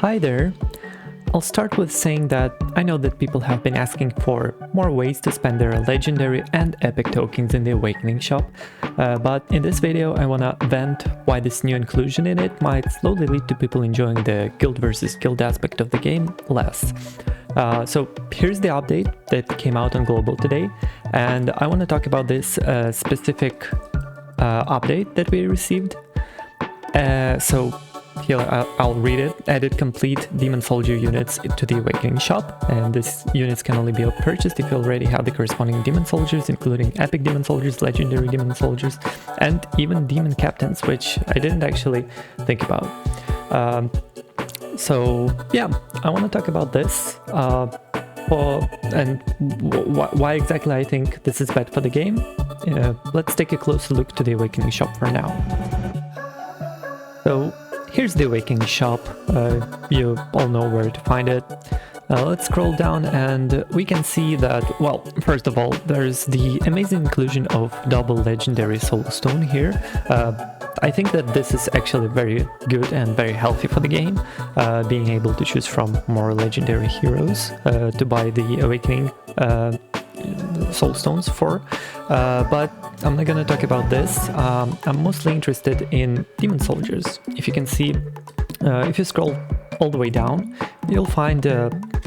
Hi there! I'll start with saying that I know that people have been asking for more ways to spend their legendary and epic tokens in the Awakening shop, but in this video I wanna vent why this new inclusion in it might slowly lead to people enjoying the guild versus guild aspect of the game less. So here's the update that came out on Global today, and I want to talk about this specific update that we received. So here I'll read it. Added complete Demon Soldier units to the Awakening shop, and these units can only be purchased if you already have the corresponding Demon Soldiers, including Epic Demon Soldiers, Legendary Demon Soldiers, and even Demon Captains, which I didn't actually think about. So yeah, I want to talk about this and why exactly I think this is bad for the game. Let's take a closer look to the Awakening shop for now. So here's the Awakening shop. You all know where to find it. Let's scroll down and we can see that, well, first of all, there's the amazing inclusion of double legendary soulstone here. I think that this is actually very good and very healthy for the game, being able to choose from more legendary heroes to buy the Awakening soulstones for. But I'm not gonna talk about this. I'm mostly interested in Demon Soldiers. If you can see, if you scroll all the way down, you'll find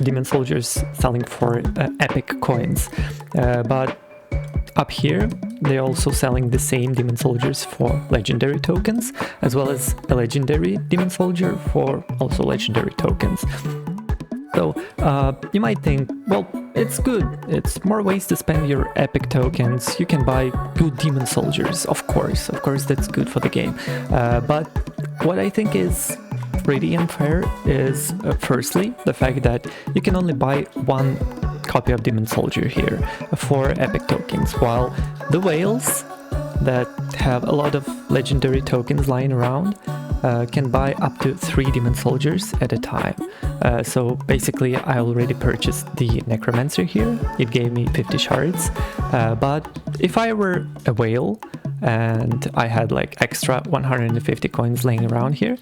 Demon Soldiers selling for epic coins, but up here they're also selling the same Demon Soldiers for legendary tokens, as well as a legendary Demon Soldier for also legendary tokens. So you might think, well, it's good, it's more ways to spend your epic tokens, you can buy good Demon Soldiers, of course that's good for the game, but what I think is pretty unfair is firstly the fact that you can only buy one copy of Demon Soldier here for epic tokens, while the whales that have a lot of legendary tokens lying around can buy up to 3 Demon Soldiers at a time. So basically I already purchased the Necromancer here, it gave me 50 shards, but if I were a whale and I had like extra 150 coins laying around here,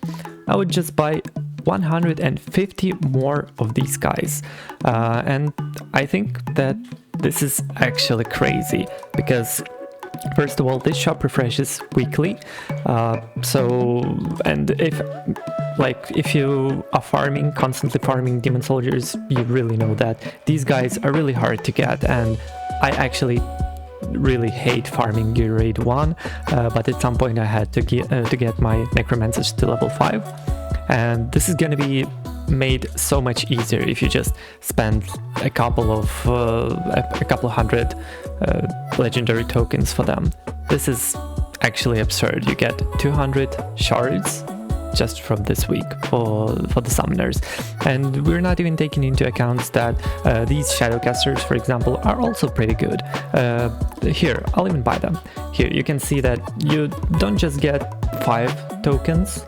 I would just buy 150 more of these guys, and I think that this is actually crazy because first of all, this shop refreshes weekly, and if you are constantly farming Demon Soldiers, you really know that these guys are really hard to get, and I actually really hate farming Gear Raid 1, but at some point I had to get my Necromancers to level 5, and this is gonna be made so much easier if you just spend a couple of hundred legendary tokens for them. This is actually absurd. You get 200 shards just from this week for the summoners, and we're not even taking into account that these Shadowcasters, for example, are also pretty good. Here, I'll even buy them. Here you can see that you don't just get 5 tokens.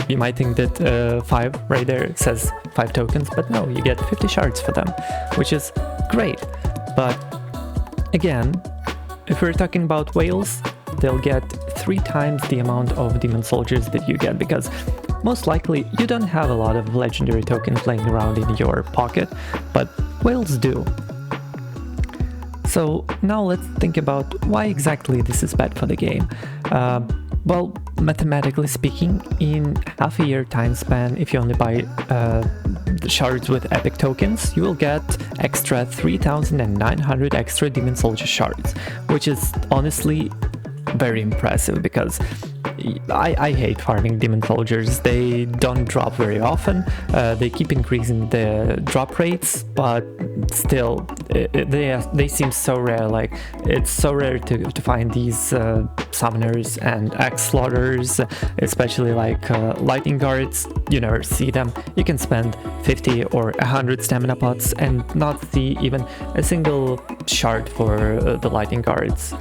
You might think that 5 right there says 5 tokens, but no, you get 50 shards for them, which is great. But again, if we're talking about whales, they'll get 3 times the amount of Demon Soldiers that you get, because most likely you don't have a lot of legendary tokens laying around in your pocket, but whales do. So now let's think about why exactly this is bad for the game. Well, mathematically speaking, in half a year time span, if you only buy the shards with epic tokens, you will get extra 3,900 extra Demon Soldier shards, which is honestly very impressive because I hate farming Demon Soldiers. They don't drop very often, they keep increasing the drop rates, but still they seem so rare. Like, it's so rare to find these summoners and axe slaughters, especially like lightning guards. You never see them. You can spend 50 or 100 stamina pots and not see even a single shard for the lightning guards.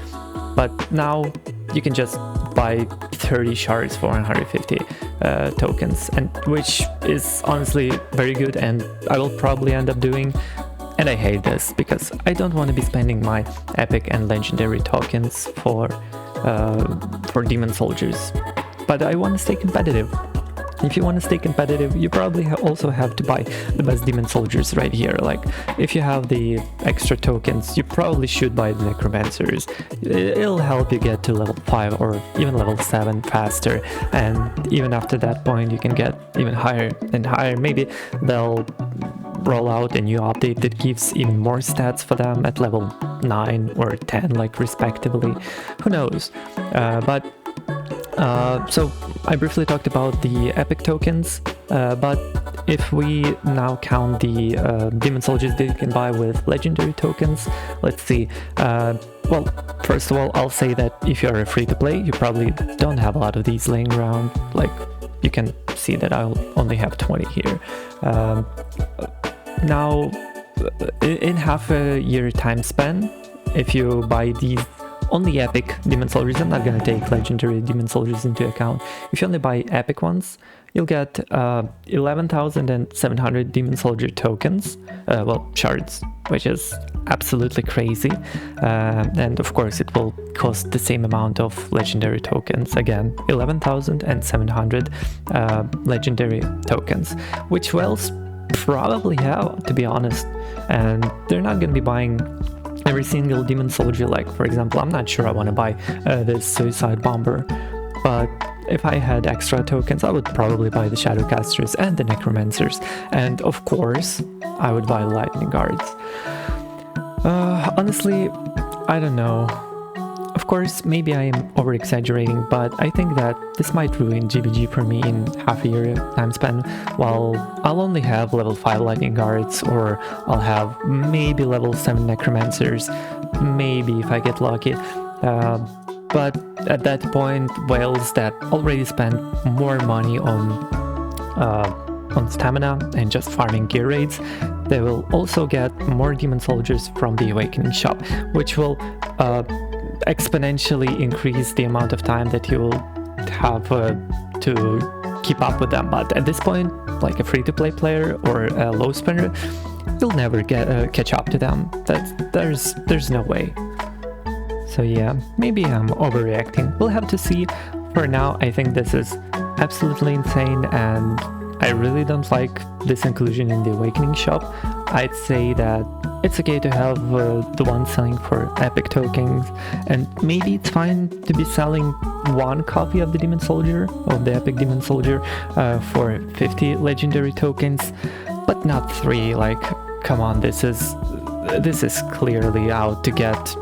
But now you can just buy 30 shards for 150 tokens, and which is honestly very good, and I will probably end up doing. And I hate this because I don't want to be spending my epic and legendary tokens for Demon Soldiers, but I want to stay competitive. if you want to stay competitive, you probably also have to buy the best demon soldiers right here. Like, if you have the extra tokens, you probably should buy the necromancers. It'll help you get to level 5 or even level 7 faster, and even after that point you can get even higher and higher. Maybe they'll roll out a new update that gives even more stats for them at level 9 or 10, like, respectively. Who knows? So I briefly talked about the epic tokens, but if we now count the demon soldiers that you can buy with legendary tokens, let's see. Well, first of all, I'll say that if you're a free-to-play, you probably don't have a lot of these laying around. Like, you can see that I'll only have 20 here. Now, in half a year time span, if you buy these only epic demon soldiers, I'm not gonna take legendary demon soldiers into account. If you only buy epic ones, you'll get 11,700 demon soldier tokens, well, shards, which is absolutely crazy. And of course it will cost the same amount of legendary tokens. Again, 11,700 legendary tokens, which whales probably have, to be honest. And they're not gonna be buying every single demon soldier. Like, for example, I'm not sure I want to buy this suicide bomber, but if I had extra tokens, I would probably buy the shadowcasters and the necromancers, and of course I would buy lightning guards. Honestly, I don't know. Of course, maybe I am over-exaggerating, but I think that this might ruin GvG for me in half a year time span, while I'll only have level 5 lightning guards, or I'll have maybe level 7 necromancers, maybe if I get lucky. But at that point, whales that already spent more money on stamina and just farming gear raids, they will also get more demon soldiers from the awakening shop, which will exponentially increase the amount of time that you will have to keep up with them. But at this point, like a free-to-play player or a low spender, you'll never catch up to them. There's no way. So yeah, maybe I'm overreacting. We'll have to see. For now, I think this is absolutely insane, and I really don't like this inclusion in the awakening shop. I'd say that it's okay to have the one selling for epic tokens, and maybe it's fine to be selling one copy of the demon soldier, of the epic demon soldier, for 50 legendary tokens, but not 3. Like, come on, this is clearly out to get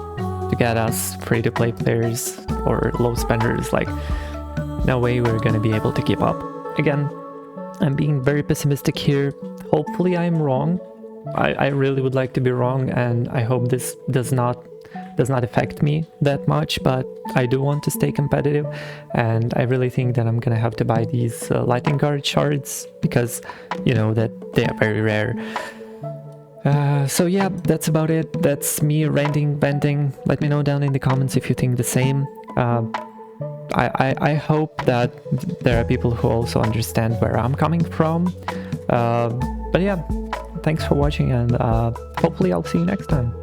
us free-to-play players or low spenders. Like, no way we're gonna be able to keep up. Again, I'm being very pessimistic here. Hopefully I'm wrong. I really would like to be wrong, and I hope this does not affect me that much, but I do want to stay competitive, and I really think that I'm gonna have to buy these lightning guard shards, because you know that they are very rare. So yeah, that's about it. That's me ranting, venting. Let me know down in the comments if you think the same. I hope that there are people who also understand where I'm coming from. But yeah, thanks for watching, and hopefully I'll see you next time.